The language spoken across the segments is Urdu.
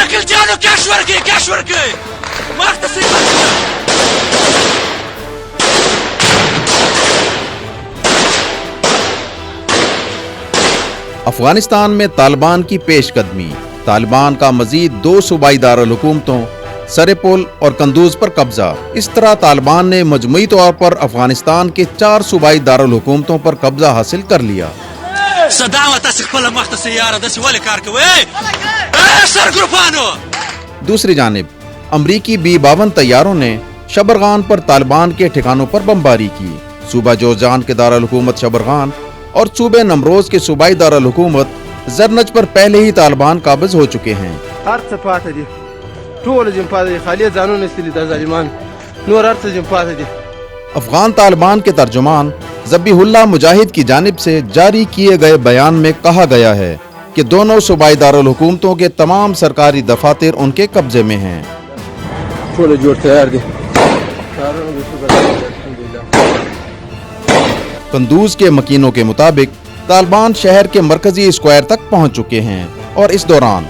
شكل جانو كشوركي ما اختصي افغانستان میں طالبان کی پیش قدمی، طالبان کا مزید 2 صوبائی دارالحکومتوں سرپول اور قندوز پر قبضہ۔ اس طرح طالبان نے مجموعی طور پر افغانستان کے 4 صوبائی دارالحکومتوں پر قبضہ حاصل کر لیا۔ دوسری جانب امریکی B-52 طیاروں نے شبرغان پر طالبان کے ٹھکانوں پر بمباری کی۔ صوبہ جوزجان کے دارالحکومت شبرغان اور صوبے نمروز کے صوبائی دارالحکومت زرنج پر پہلے ہی طالبان قابض ہو چکے ہیں۔ افغان طالبان کے ترجمان ذبیح اللہ مجاہد کی جانب سے جاری کیے گئے بیان میں کہا گیا ہے کہ دونوں صوبائی دارالحکومتوں کے تمام سرکاری دفاتر ان کے قبضے میں ہیں۔ قندوز کے مکینوں کے مطابق طالبان شہر کے مرکزی اسکوائر تک پہنچ چکے ہیں اور اس دوران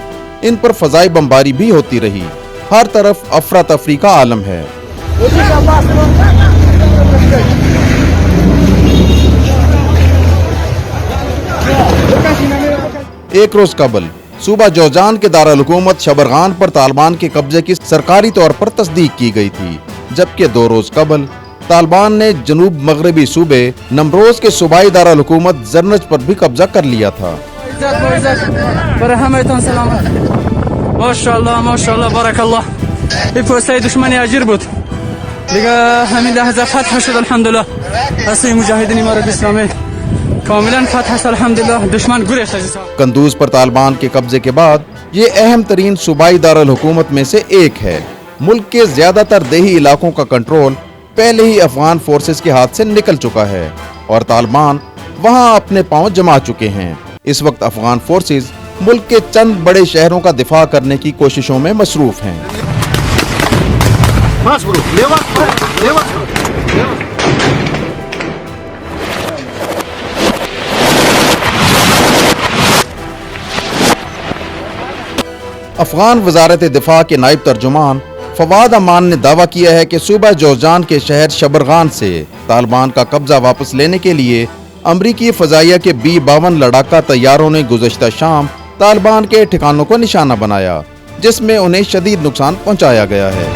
ان پر فضائی بمباری بھی ہوتی رہی۔ ہر طرف افراتفری کا عالم ہے۔ ایک روز قبل صوبہ جوزجان کے دارالحکومت شبرغان پر طالبان کے قبضے کی سرکاری طور پر تصدیق کی گئی تھی، جبکہ 2 روز قبل طالبان نے جنوب مغربی صوبے نمروز کے صوبائی دارالحکومت زرنج پر بھی قبضہ کر لیا تھا۔ ماشاءالله بارک الله پوسته دشمنی اجیر بود دیگه همین لحظه فتح شد الحمدلله اصلی مجاهدین امارت اسلامی کاملا فتح شد الحمدلله دشمن گریخت۔ قندوز پر طالبان کے قبضے کے بعد یہ اہم ترین صوبائی دارالحکومت میں سے ایک ہے۔ ملک کے زیادہ تر دیہی علاقوں کا کنٹرول پہلے ہی افغان فورسز کے ہاتھ سے نکل چکا ہے اور طالبان وہاں اپنے پاؤں جما چکے ہیں۔ اس وقت افغان فورسز ملک کے چند بڑے شہروں کا دفاع کرنے کی کوششوں میں مصروف ہیں۔ افغان وزارت دفاع کے نائب ترجمان فواد امان نے دعویٰ کیا ہے کہ صوبہ جوزجان کے شہر شبرغان سے طالبان کا قبضہ واپس لینے کے لیے امریکی فضائیہ کے B-52 لڑاکا طیاروں نے گزشتہ شام طالبان کے ٹھکانوں کو نشانہ بنایا، جس میں انہیں شدید نقصان پہنچایا گیا ہے۔